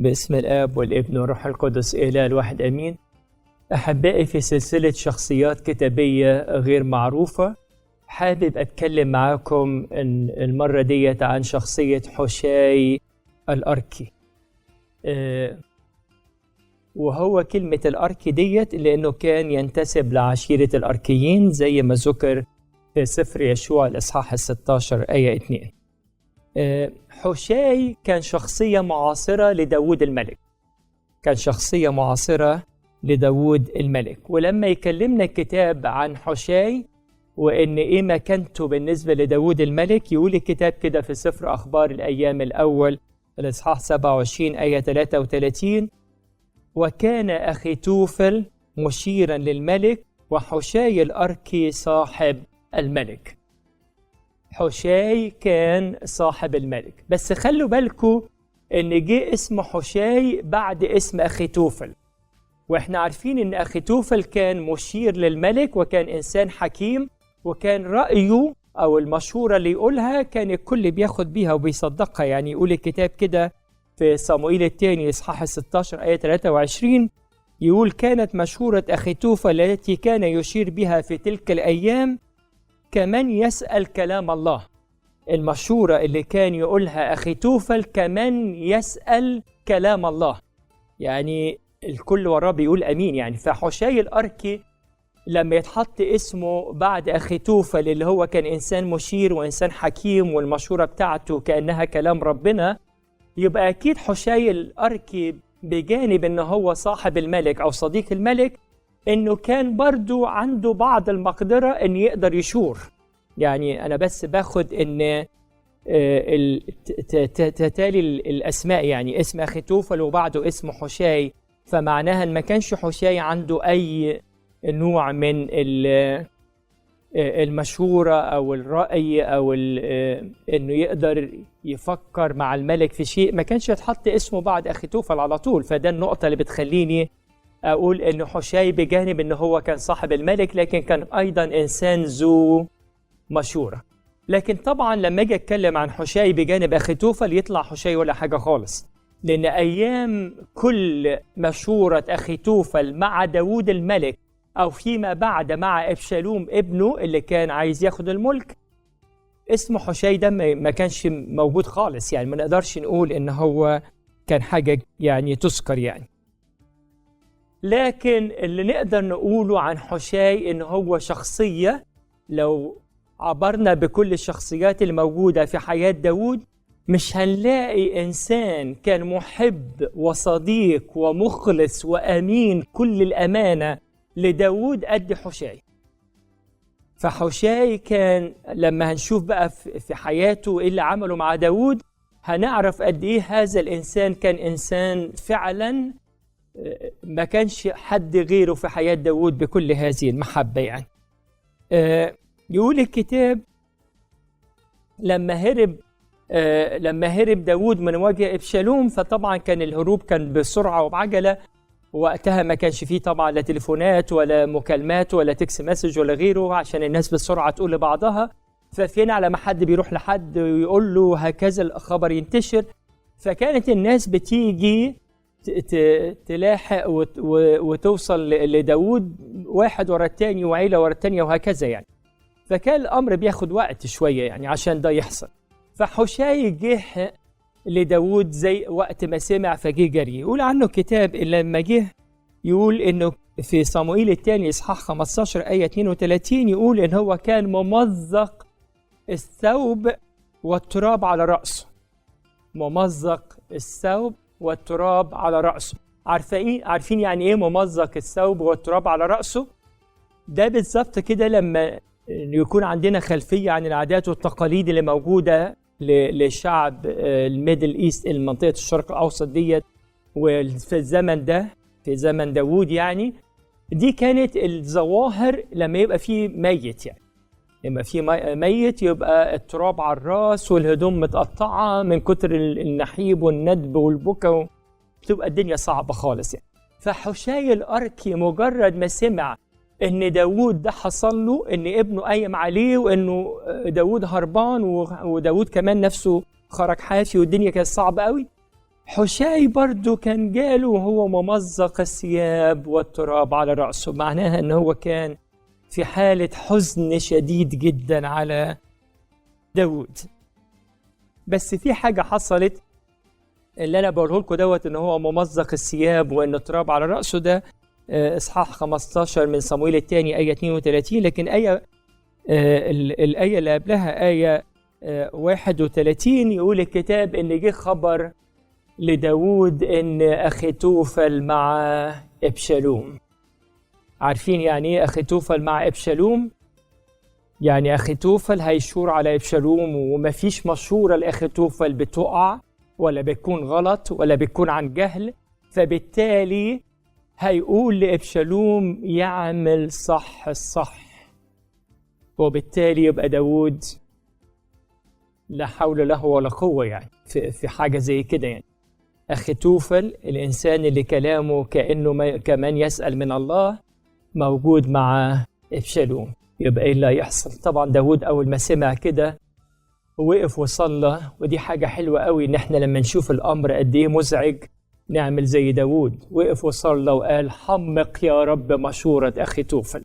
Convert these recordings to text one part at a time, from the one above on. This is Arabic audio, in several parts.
باسم الآب والابن والروح القدس إله الواحد آمين. أحبائي، في سلسلة شخصيات كتابية غير معروفة حابب أتكلم معاكم المرة ديت عن شخصية حوشاي الأركي. وهو كلمة الأركي ديت لأنه كان ينتسب لعشيرة الأركيين زي ما ذكر في سفر يشوع الإصحاح 16 آية 2. حوشاي كان شخصية معاصرة لداود الملك، كان شخصية معاصرة لداود الملك. ولما يكلمنا الكتاب عن حوشاي وإن إيه مكانته بالنسبة لداود الملك، يقول الكتاب كده في سفر أخبار الأيام الأول الإصحاح 27 آية 33: وكان أخيتوفل مشيرا للملك وحوشاي الأركي صاحب الملك. حوشاي كان صاحب الملك، بس خلوا بالكم إن جه اسم حوشاي بعد اسم أخيتوفل، وإحنا عارفين إن أخيتوفل كان مشير للملك وكان إنسان حكيم، وكان رأيه أو المشورة اللي يقولها كان الكل بياخد بيها وبيصدقها. يعني يقول الكتاب كده في صموئيل الثاني إصحاح 16 آية 23، يقول: كانت مشورة أخيتوفل التي كان يشير بها في تلك الأيام كمن يسأل كلام الله. المشورة اللي كان يقولها أخيتوفل كمن يسأل كلام الله، يعني الكل وراه بيقول أمين. يعني فحوشاي الأركي لما يتحط اسمه بعد أخيتوفل اللي هو كان إنسان مشير وإنسان حكيم والمشورة بتاعته كأنها كلام ربنا، يبقى أكيد حوشاي الأركي بجانب إنه هو صاحب الملك أو صديق الملك، إنه كان برضو عنده بعض المقدرة إن يقدر يشور. يعني أنا بس باخد إن تتالي الأسماء، يعني اسم أخيتوفل وبعده اسم حوشاي، فمعناها إن ما كانش حوشاي عنده أي نوع من المشورة أو الرأي أو إنه يقدر يفكر مع الملك في شيء، ما كانش يتحط اسمه بعد أخيتوفل على طول. فده النقطة اللي بتخليني أقول إنه حوشاي بجانب إنه هو كان صاحب الملك لكن كان أيضا إنسان ذو مشورة. لكن طبعا لما أجي أتكلم عن حوشاي بجانب أخيتوفل يطلع حوشاي ولا حاجة خالص، لأن أيام كل مشورة أخيتوفل مع داود الملك أو فيما بعد مع أبشالوم ابنه اللي كان عايز ياخد الملك، اسم حوشاي ده ما كانش موجود خالص. يعني ما نقدرش نقول إن هو كان حاجة يعني تذكر يعني. لكن اللي نقدر نقوله عن حوشاي إن هو شخصية، لو عبرنا بكل الشخصيات الموجودة في حياة داود مش هنلاقي إنسان كان محب وصديق ومخلص وأمين كل الأمانة لداود قد حوشاي. فحوشاي كان لما هنشوف بقى في حياته إيه اللي عمله مع داود هنعرف قد إيه هذا الإنسان كان إنسان فعلا ما كانش حد غيره في حياة داود بكل هذه المحبة. يعني يقول الكتاب لما هرب داود من وجه أبشالوم، فطبعا كان الهروب كان بسرعة وبعجلة، وقتها ما كانش فيه طبعا لا تليفونات ولا مكالمات ولا تكس مسج ولا غيره عشان الناس بسرعة تقول لبعضها. ففين على ما حد بيروح لحد ويقول له هكذا الخبر ينتشر، فكانت الناس بتيجي تلاحق وتوصل لداود واحد ورا التاني وعيلة ورا التانية وهكذا يعني. فكان الأمر بياخد وقت شوية يعني عشان ده يحصل. فحوشاي جه لداود زي وقت ما سمع فجه جري. يقول عنه كتاب لما جه يقول إنه في صموئيل الثاني إصحاح 15 آية 32 يقول إن هو كان ممزق الثوب والتراب على رأسه. ممزق الثوب والتراب على رأسه. عارفين يعني إيه ممزق الثوب والتراب على رأسه؟ ده بالظبط كده لما يكون عندنا خلفية عن العادات والتقاليد اللي موجودة للشعب الميدل إيست، المنطقة الشرق الأوسط ديت، وفي الزمن ده في زمن داود يعني دي كانت الظواهر لما يبقى فيه ميت. يعني لما فيه ميت يبقى التراب على الراس والهدوم متقطعة من كتر النحيب والندب والبكا، بتبقى الدنيا صعبة خالص يعني. فحوشاي الأركي مجرد ما سمع إن داود ده حصل له، إن ابنه قايم عليه وإنه داود هربان وداود كمان نفسه خرج حافي والدنيا كانت صعبة قوي، حشاي برضو كان جاله وهو ممزق الثياب والتراب على رأسه، معناها أنه هو كان في حالة حزن شديد جدا على داود. بس في حاجة حصلت اللي أنا بقوله لكم دوت، أنه هو ممزق الثياب وأنه تراب على رأسه، ده إصحاح 15 من صموئيل الثاني آية 32. لكن الآية اللي قبلها آية 31 يقول الكتاب إن جه خبر لداود إن أخيتوفل مع أبشالوم. عارفين يعني إيه أخيتوفل مع أبشالوم؟ يعني أخيتوفل هيشور على أبشالوم، ومفيش مشورة لأخيتوفل بتقع ولا بيكون غلط ولا بيكون عن جهل، فبالتالي هيقول لأبشالوم يعمل صح الصح، وبالتالي يبقى داود لا حول له ولا قوة يعني في حاجة زي كده. يعني أخيتوفل الإنسان اللي كلامه كأنه كمان يسأل من الله موجود مع أبشالوم، يبقى إيه اللي هيحصل؟ طبعا داود أول ما سمع كده وقف وصلى، ودي حاجة حلوة قوي إن إحنا لما نشوف الأمر قد إيه مزعج نعمل زي داود، وقف وصلى وقال حمق يا رب مشورة أخيتوفل،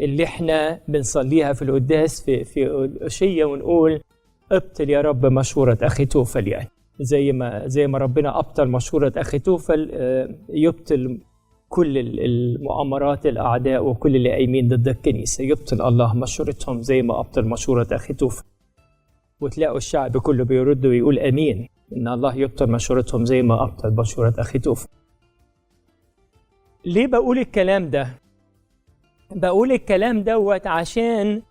اللي إحنا بنصليها في القداس في العشية ونقول ابطل يا رب مشورة أخيتوفل. يعني زي ما ربنا أبطل مشورة أخيتوفل، يبطل كل المؤامرات الأعداء وكل اللي قايمين ضد الكنيسة، يبطل الله مشورتهم زي ما أبطل مشورة أخيتوفل. وتلاقوا الشعب كله بيرد ويقول أمين، إن الله يبطل مشورتهم زي ما أبطل مشورة أخيتوفل. ليه بقول الكلام ده؟ بقول الكلام دوت عشان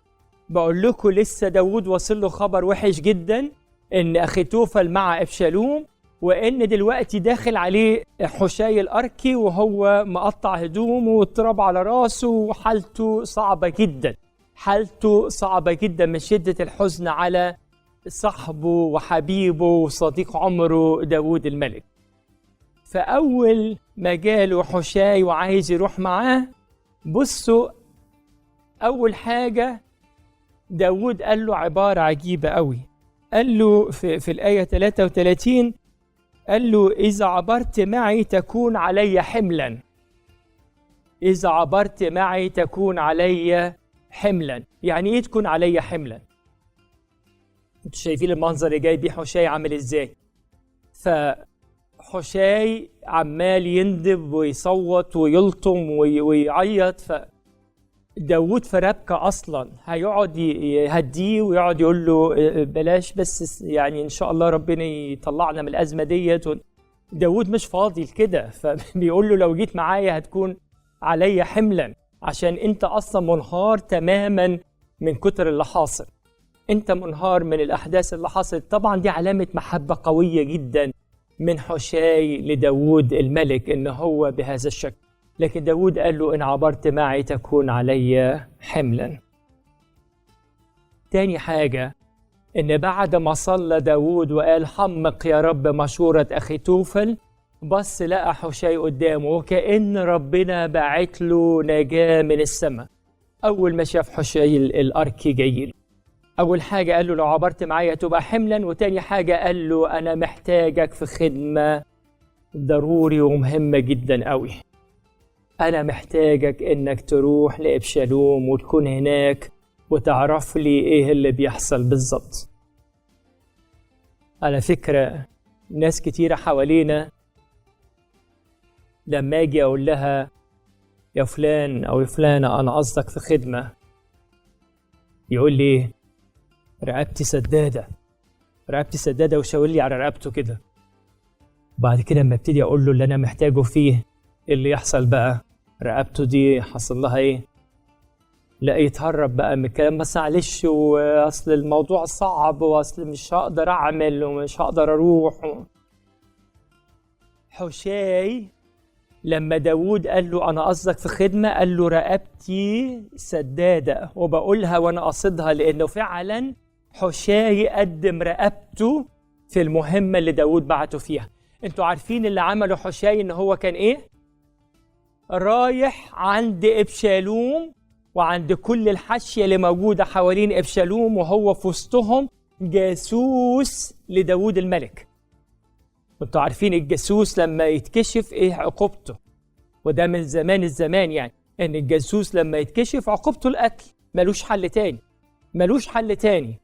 بقول لكم لسه داود وصل له خبر وحش جدا إن أخيتوفل مع أبشالوم، وإن دلوقتي داخل عليه حشاي الأركي وهو مقطع هدومه والتراب على راسه، وحالته صعبة جدا، حالته صعبة جدا من شدة الحزن على صاحبه وحبيبه وصديق عمره داود الملك. فأول ما جاله حشاي وعايز يروح معاه، بصوا أول حاجة داود قال له عبارة عجيبة قوي، قال له في الآية 33 قال له إذا عبرت معي تكون علي حملا، إذا عبرت معي تكون علي حملا. يعني إيه تكون علي حملا؟ انتوا شايفين المنظر اللي جاي بيه حشاي عامل إزاي؟ فحشاي عمال يندب ويصوت ويلطم ويعيط، داود في ربكة أصلا، هيقعد يهديه ويقعد يقول له بلاش بس يعني إن شاء الله ربنا يطلعنا من الأزمة ديت. داود مش فاضي لكده، فبيقول له لو جيت معايا هتكون عليا حملا، عشان أنت أصلا منهار تماما من كتر اللي حاصل، أنت منهار من الأحداث اللي حصلت. طبعا دي علامة محبة قوية جدا من حشاي لداود الملك إن هو بهذا الشكل. لكن داود قال له إن عبرت معي تكون علي حملا. تاني حاجة إن بعد ما صلى داود وقال حمق يا رب مشورة أخيتوفل، بص لقى حشاي قدامه وكأن ربنا باعت له نجاة من السماء. أول ما شاف حشاي الأركي جاي، أول حاجة قال له لو عبرت معي تبقى حملا، وتاني حاجة قال له أنا محتاجك في خدمة ضروري ومهمة جدا قوي، أنا محتاجك إنك تروح لأبشالوم وتكون هناك وتعرف لي إيه اللي بيحصل بالظبط. على فكرة ناس كتيرة حوالينا لما أجي أقول لها يا فلان أو يا فلانة أنا قصدك في خدمة، يقول لي رقبتي سدادة، رقبتي سدادة، وشاور لي على رقبته كده. بعد كده لما ابتدي أقول له اللي أنا محتاجه فيه اللي يحصل بقى، رقبته دي حصل لها ايه؟ لا يتهرب بقى من الكلام، بس معلش واصل الموضوع صعب واصل مش هقدر اعمل ومش هقدر اروح. حشاي لما داود قال له انا قصدك في خدمة، قال له رقبتي سدادة، وبقولها وانا قصدها لانه فعلا حشاي قدم رقبته في المهمة اللي داود بعته فيها. انتوا عارفين اللي عمله حشاي ان هو كان ايه؟ رايح عند أبشالوم وعند كل الحاشية اللي موجودة حوالين أبشالوم، وهو في وسطهم جاسوس لداود الملك. وانتوا عارفين الجاسوس لما يتكشف ايه عقوبته، وده من زمان الزمان يعني، ان الجاسوس لما يتكشف عقوبته القتل، ملوش حل تاني، ملوش حل تاني.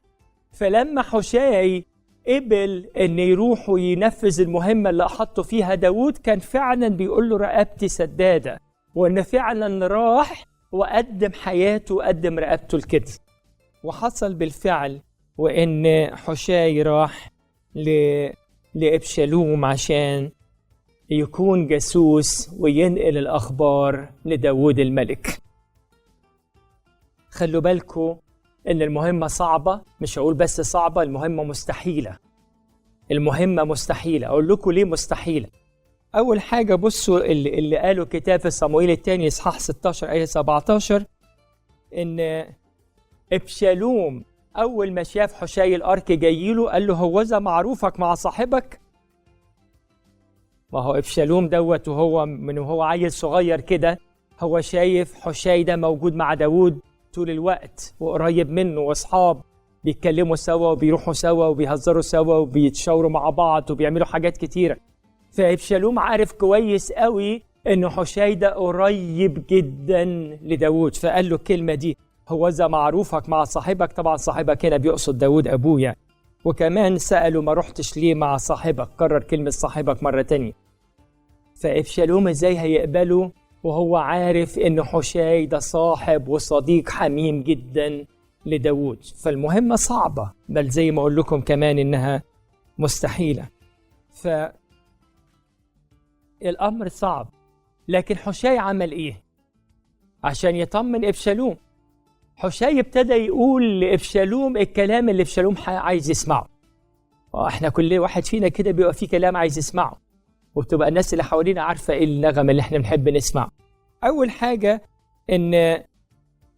فلما حوشاي قبل ان يروح وينفذ المهمة اللي احطه فيها داود، كان فعلا بيقول له رقبتي سدادة، وان فعلا راح وقدم حياته وقدم رقبته لكده. وحصل بالفعل، وان حوشاي راح لأبشالوم عشان يكون جاسوس وينقل الأخبار لداود الملك. خلوا بالكم إن المهمة صعبة، مش هقول بس صعبة، المهمة مستحيلة. المهمة مستحيلة. أقول لكم ليه مستحيلة. أول حاجة بصوا اللي قالوا كتاب في صموئيل الثاني إصحاح 16 آية 17، إن أبشالوم أول ما شاف حوشاي الأرك جايله قال له هوذا معروفك مع صاحبك. ما هو أبشالوم دوت وهو عيل صغير كده، هو شايف حوشاي ده موجود مع داود طول الوقت وقريب منه واصحاب، بيتكلموا سوا وبيروحوا سوا وبيهزروا سوا وبيتشاوروا مع بعض وبيعملوا حاجات كتيرة. فأبشالوم عارف كويس قوي إن حوشاي ده قريب جدا لداود، فقال له الكلمة دي هوذا معروفك مع صاحبك. طبعا صاحبك هنا بيقصد داود أبوه يعني. وكمان سأله ما رحتش ليه مع صاحبك، كرر كلمة صاحبك مرة تانية. فأبشالوم ازاي هيقبله وهو عارف إن حوشاي ده صاحب وصديق حميم جدا لداود؟ فالمهمة صعبة، بل زي ما أقول لكم كمان إنها مستحيلة. فالأمر صعب. لكن حوشاي عمل إيه عشان يطمن أبشالوم؟ حوشاي ابتدى يقول لأبشالوم الكلام اللي أبشالوم عايز يسمعه. احنا كل واحد فينا كده بيبقى فيه كلام عايز يسمعه، وبتبقى الناس اللي حوالينا عارفة ايه النغمة اللي احنا بنحب نسمعه. أول حاجة إن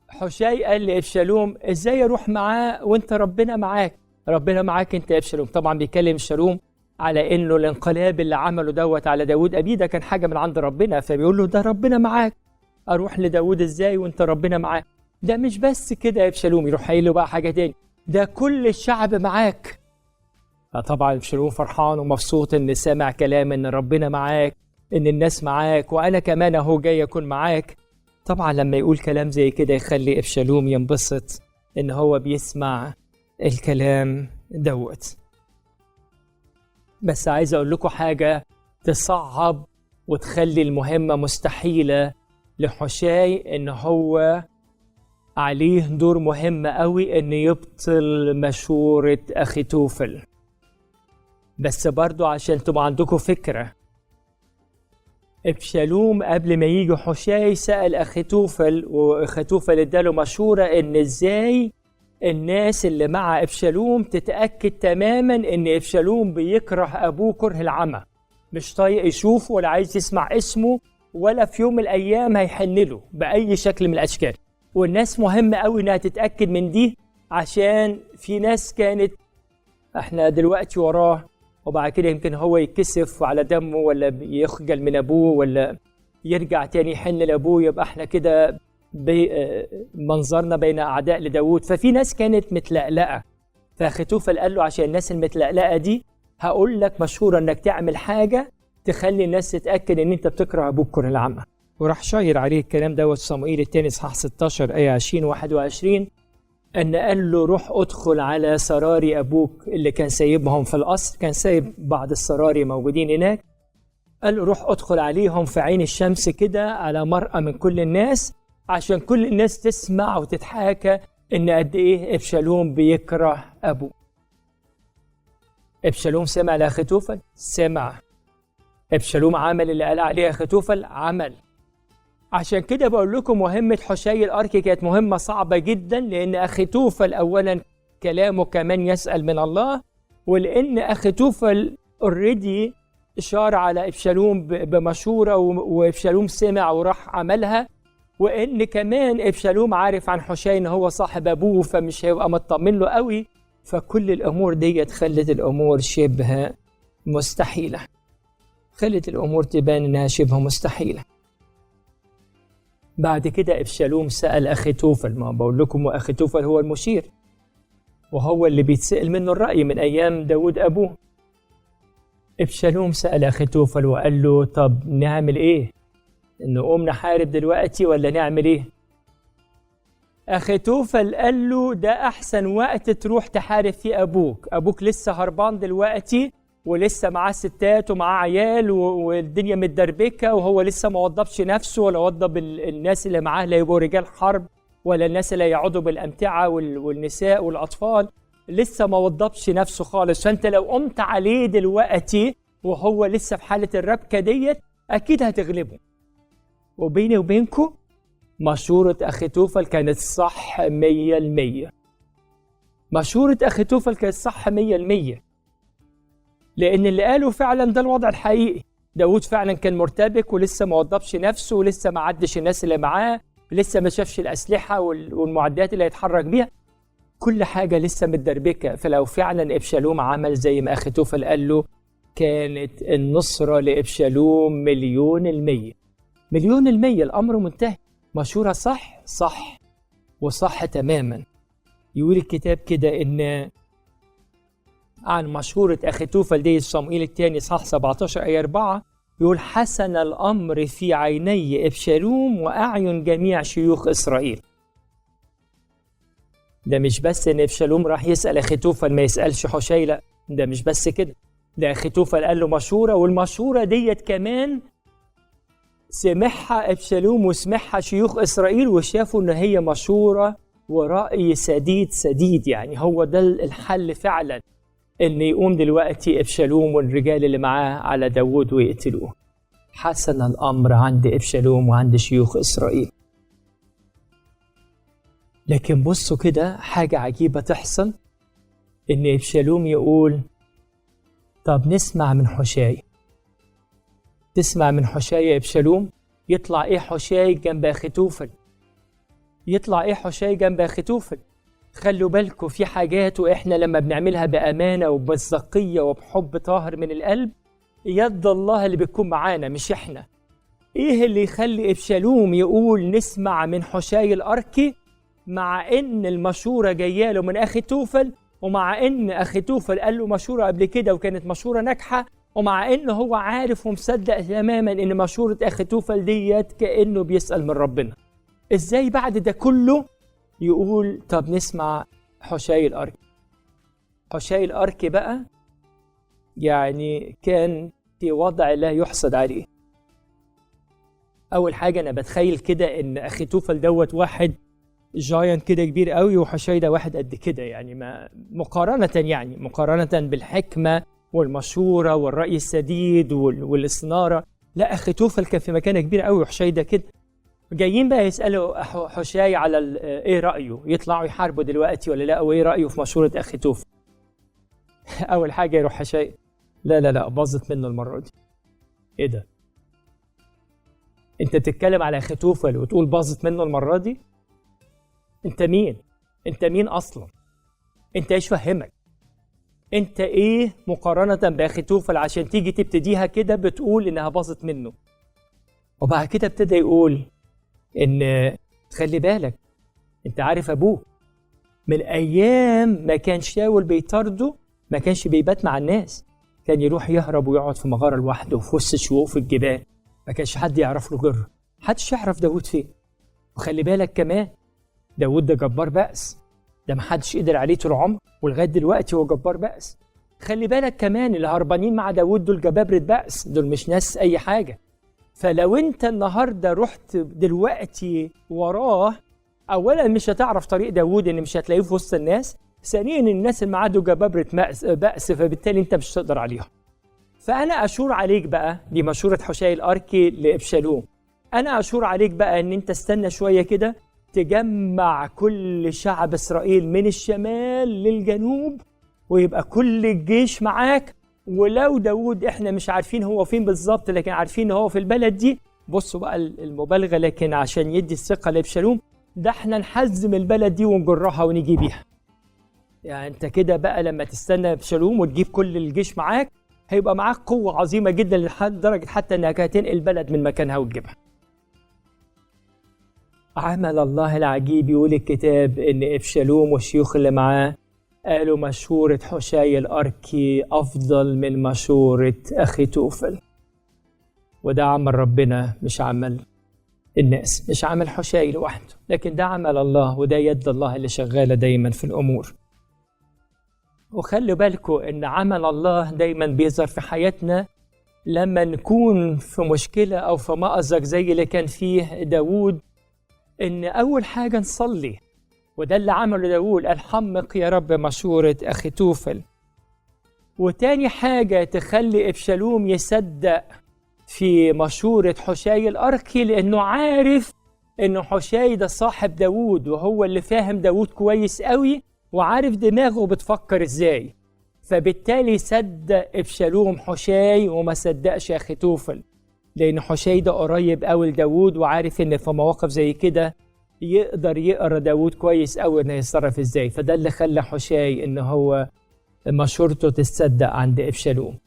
حوشاي قال لأبشالوم ازاي اروح معاه وانت ربنا معاك؟ ربنا معاك انت يا أبشالوم. طبعا بيكلم أبشالوم على انه الانقلاب اللي عمله دوت على داود أبيه ده كان حاجة من عند ربنا، فبيقول له ده ربنا معاك، اروح لداود ازاي وانت ربنا معاك؟ ده مش بس كده يا أبشالوم، يروح قايل له بقى حاجة تاني، ده كل الشعب معاك. طبعا أبشالوم فرحان ومبسوط ان سامع كلام ان ربنا معاك، ان الناس معاك، وانا كمان اهو جاي اكون معاك. طبعا لما يقول كلام زي كده يخلي أبشالوم ينبسط ان هو بيسمع الكلام دوت. بس عايز اقول لكم حاجة تصعب وتخلي المهمة مستحيلة لحوشاي، ان هو عليه دور مهم قوي ان يبطل مشورة أخيتوفل. بس برضو عشان تبقى عندكم فكرة، أبشالوم قبل ما يجي حوشاي سأل أخيتوفل، وأخيتوفل اداله مشورة ان ازاي الناس اللي مع أبشالوم تتأكد تماما ان أبشالوم بيكره أبوه كره العمى، مش طايق يشوفه ولا عايز يسمع اسمه ولا في يوم من الأيام هيحنله بأي شكل من الأشكال. والناس مهمة قوي انها تتأكد من دي، عشان في ناس كانت احنا دلوقتي وراه وبعد كده يمكن هو يتكسف على دمه ولا يخجل من ابوه ولا يرجع تاني يحن لابوه، يبقى احنا كده منظرنا بين اعداء لداود. ففي ناس كانت متلقلقة، فأخيتوفل قال له عشان الناس المتلقلقة دي هقول لك مشهورة انك تعمل حاجة تخلي الناس تتأكد ان انت بتكره ابوك كره العمى. وراح شاير عليه الكلام دوت صموئيل الثاني اصحاح 16 آية 20 و21، أن قال له روح أدخل على سراري أبوك اللي كان سايبهم في القصر، كان سايب بعض السراري موجودين هناك، قال له روح أدخل عليهم في عين الشمس كده على مرأى من كل الناس، عشان كل الناس تسمع وتتحاكى إن قد إيه أبشالوم بيكره أبوه. أبشالوم سمع لأخيتوفل؟ سمع. أبشالوم عمل اللي قال عليه أخيتوفل؟ عمل. عشان كده بقول لكم مهمة حوشاي الأركي كانت مهمة صعبة جدا، لأن أخيتوفل أولا كلامه كمان يسأل من الله، ولأن أخيتوفل اوريدي إشار على أبشالوم بمشورة وأبشالوم سمع وراح عملها، وإن كمان أبشالوم عارف عن حوشاي إن هو صاحب أبوه فمش هيبقى مطمن له قوي. فكل الأمور دي خلت الأمور شبه مستحيلة، خلت الأمور تبان إنها شبه مستحيلة. بعد كده أبشالوم سأل أخيتوفل، ما بقول لكم وأخيتوفل هو المشير وهو اللي بيتسأل منه الرأي من أيام داود أبوه. ابشالوم سأل أخيتوفل وقال له طب نعمل إيه؟ نقوم نحارب دلوقتي ولا نعمل إيه؟ أخيتوفل قال له ده أحسن وقت تروح تحارب فيه أبوك لسه هربان دلوقتي ولسه معاه ستات ومعاه عيال والدنيا متدربكة وهو لسه ما وضبش نفسه ولا وضب الناس اللي معاه لا يبقوا رجال حرب ولا الناس اللي يقعدوا بالأمتعة والنساء والأطفال، لسه ما وضبش نفسه خالص. فأنت لو قمت عليه دلوقتي وهو لسه في حالة الربكة ديت أكيد هتغلبه. وبيني وبينكم مشورة أخيتوفل كانت صح 100%. مشورة أخيتوفل كانت صح 100%، لأن اللي قاله فعلا ده الوضع الحقيقي. داود فعلا كان مرتبك ولسه ما وضبش نفسه ولسه ما عدش الناس اللي معاه، لسه ما شافش الأسلحة والمعدات اللي هيتحرك بيها، كل حاجة لسه متدربكة. فلو فعلا إبشالوم عمل زي ما أخيتوفل قال له كانت النصرة لإبشالوم 100%. 100%، الأمر منتهي. مشورة صح وصح تماما. يقول الكتاب كده إن عن مشورة أخيتوفل دي صموئيل الثاني صح 17 آية 4 يقول حسن الأمر في عيني إبشالوم وأعين جميع شيوخ إسرائيل. ده مش بس إن إبشالوم راح يسأل أخيتوفل ما يسألش حشي، لا ده مش بس كده، ده أخيتوفل قال له مشورة، والمشورة ديت كمان سمعها إبشالوم وسمعها شيوخ إسرائيل وشافوا إن هي مشورة ورأي سديد. يعني هو ده الحل فعلا، إن يقوم دلوقتي إبشالوم والرجال اللي معاه على داود ويقتلوه. حسن الأمر عند إبشالوم وعند شيوخ إسرائيل. لكن بصوا كده حاجة عجيبة تحصل، إن إبشالوم يقول طب نسمع من حشاي. تسمع من حشاي يا إبشالوم؟ يطلع إيه حشاي جنب أخيتوفل؟ يطلع إيه حشاي جنب أخيتوفل؟ خلوا بالكم في حاجات وإحنا لما بنعملها بأمانة وبمصداقية وبحب طاهر من القلب يد الله اللي بيكون معانا مش إحنا. إيه اللي يخلي إبشالوم يقول نسمع من حشاي الأركي مع إن المشورة جاية له من أخيتوفل، ومع إن أخيتوفل قال له مشورة قبل كده وكانت مشورة ناجحة، ومع إنه هو عارف ومصدق تماما إن مشورة أخيتوفل ديت كأنه بيسأل من ربنا؟ إزاي بعد ده كله يقول طب نسمع حشاي الأركي؟ حشاي الأركي بقى يعني كان في وضع لا يحسد عليه. أول حاجة أنا بتخيل كده إن أخيتوفل دوت واحد جاينت كده كبير قوي، وحشاي ده واحد قد كده، يعني ما مقارنة بالحكمة والمشورة والرأي السديد والاستنارة. لا، أخيتوفل كان في مكانة كبيرة قوي وحشاي ده كده. جايين بقى يسألوا حشاي على ايه رأيه، يطلعوا يحاربوا دلوقتي ولا لا، وايه رأيه في مشورة أخيتوفل. أول حاجة يروح حشاي لا باظت منه المرة دي. ايه ده؟ انت تتكلم على أخيتوفل وتقول باظت منه المرة دي؟ انت مين؟ انت مين اصلا؟ انت ايش فهمك؟ انت ايه مقارنة بأخيتوفل عشان تيجي تبتديها كده بتقول انها باظت منه؟ وبعد كده ابتدى يقول ان خلي بالك، انت عارف ابوه من ايام ما كان شاول بيطارده ما كانش بيبات مع الناس، كان يروح يهرب ويقعد في مغارة لوحده في وسط شقوق الجبال، ما كانش حد يعرف له جره، محدش يعرف داود فين. وخلي بالك كمان داود ده جبار بأس، ده محدش قدر عليه طول عمره ولغايه دلوقتي هو جبار بأس. خلي بالك كمان اللي هربانين مع داود دول جبابرة بأس، دول مش ناس اي حاجه. فلو انت النهارده رحت دلوقتي وراه، اولا مش هتعرف طريق داود، ان مش هتلاقيه في وسط الناس، ثانيا الناس اللي معاه دول جبابرة بأس، فبالتالي انت مش هتقدر عليهم. فانا اشور عليك بقى، دي مشوره حشاي الاركي لابشالوم، انا اشور عليك بقى ان انت استنى شويه كده، تجمع كل شعب إسرائيل من الشمال للجنوب ويبقى كل الجيش معاك. ولو داود احنا مش عارفين هو فين بالظبط لكن عارفين هو في البلد دي، بصوا بقى المبالغة، لكن عشان يدي الثقة لابشالوم ده احنا نحزم البلد دي ونجرها ونيجي بيها. يعني انت كده بقى لما تستنى ابشالوم وتجيب كل الجيش معاك هيبقى معاك قوة عظيمة جدا لدرجة حتى انك هتنقل البلد من مكانها وتجيبها. عمل الله العجيب، يقول الكتاب ان ابشالوم والشيوخ اللي معاه قالوا مشورة حشي الأركي أفضل من مشورة أخيتوفل. وده عمل ربنا مش عمل الناس، مش عمل حشي لوحده، لكن ده عمل الله، وده يد الله اللي شغالة دايما في الأمور. وخلوا بالكم إن عمل الله دايما بيظهر في حياتنا لما نكون في مشكلة أو في مأزق زي اللي كان فيه داود، إن أول حاجة نصلي، وده اللي عمله داود، قال حمق يا رب مشورة أخيتوفل. وتاني حاجة تخلي أبشالوم يصدق في مشورة حشي الأركي، لأنه عارف إنه حشي ده صاحب داود، وهو اللي فاهم داود كويس قوي وعارف دماغه بتفكر إزاي، فبالتالي صدق أبشالوم حشي وما صدقش أخيتوفل، لأن حشي ده قريب قوي لداود وعارف إن في مواقف زي كده يقدر يقرأ داود كويس قوي إنه يتصرف إزاي. فده اللي خلى حشي إن هو مشورته تصدق عند أبشالوم.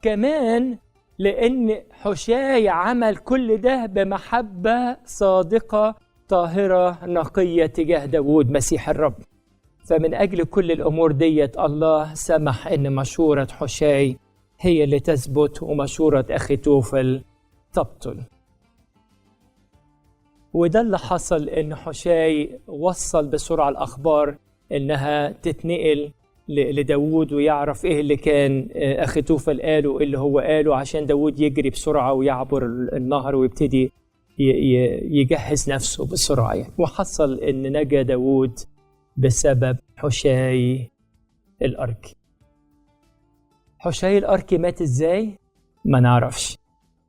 كمان لأن حشي عمل كل ده بمحبة صادقة طاهرة نقية تجاه داود مسيح الرب، فمن أجل كل الأمور ديت الله سمح إن مشورة حشي هي اللي تثبت ومشورة أخيتوفل تبطل. وده اللي حصل، إن حشي وصل بسرعة الأخبار إنها تتنقل لداود ويعرف إيه اللي كان أخيتوفل قاله اللي هو قاله، عشان داود يجري بسرعة ويعبر النهر ويبتدي يجهز نفسه بسرعة يعني. وحصل إن نجا داود بسبب حشي الأركي. حشي الأركي مات إزاي؟ ما نعرفش،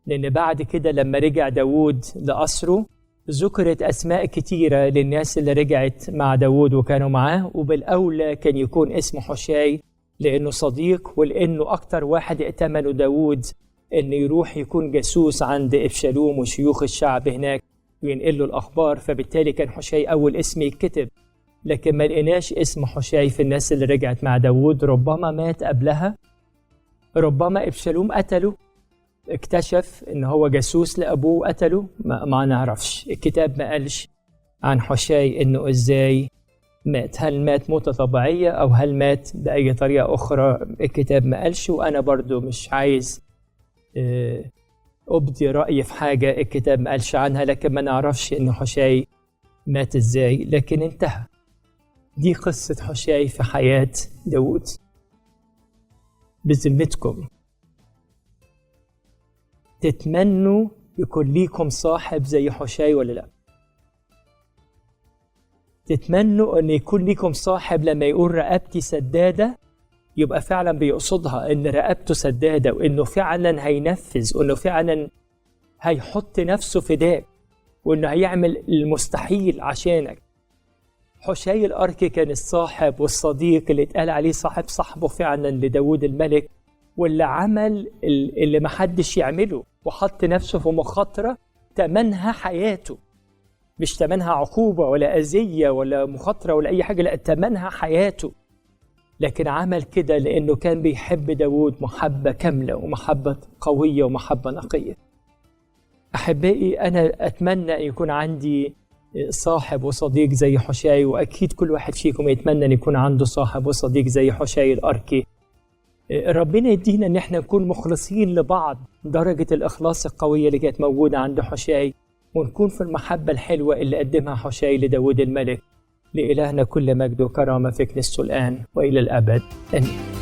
لأن بعد كده لما رجع داود لأسره ذكرت أسماء كتيرة للناس اللي رجعت مع داود وكانوا معاه، وبالأولى كان يكون اسمه حشي لأنه صديق، ولأنه أكتر واحد ائتمنه داود أنه يروح يكون جاسوس عند أبشالوم وشيوخ الشعب هناك وينقل له الأخبار، فبالتالي كان حشي أول اسم يتكتب. لكن ما لقيناش اسم حشي في الناس اللي رجعت مع داود. ربما مات قبلها، ربما أبشالوم قتله، اكتشف ان هو جاسوس لأبوه قتله، ما نعرفش. الكتاب ما قالش عن حشي انه ازاي مات، هل مات موتة طبيعية او هل مات بأي طريقة اخرى، الكتاب ما قالش. وانا برضو مش عايز ابدي رأيي في حاجة الكتاب ما قالش عنها، لكن ما نعرفش انه حشي مات ازاي، لكن انتهى. دي قصة حشي في حياة داود. بذمتكم تتمنوا يكون ليكم صاحب زي حشي ولا لا؟ تتمنوا ان يكون ليكم صاحب لما يقول رقبتي سدادة يبقى فعلا بيقصدها ان رقبته سدادة، وانه فعلا هينفذ، وانه فعلا هيحط نفسه فداك، وانه هيعمل المستحيل عشانك. حشي الأركي كان الصاحب والصديق اللي اتقال عليه صاحب صاحبه فعلا لداود الملك، واللي عمل اللي محدش يعمله، وحط نفسه في مخاطرة تمنها حياته، مش تمنها عقوبة ولا أذية ولا مخاطرة ولا أي حاجة، لا تمنها حياته. لكن عمل كده لأنه كان بيحب داود محبة كاملة ومحبة قوية ومحبة نقية. أحبائي، أنا أتمنى أن يكون عندي صاحب وصديق زي حشي، وأكيد كل واحد فيكم يتمنى أن يكون عنده صاحب وصديق زي حشي الأركي. ربنا يدينا ان احنا نكون مخلصين لبعض درجة الإخلاص القوية اللي كانت موجودة عند حشي، ونكون في المحبة الحلوة اللي قدمها حشي لداود الملك. لإلهنا كل مجد وكرامة في كنيسته الآن وإلى الأبد، آمين.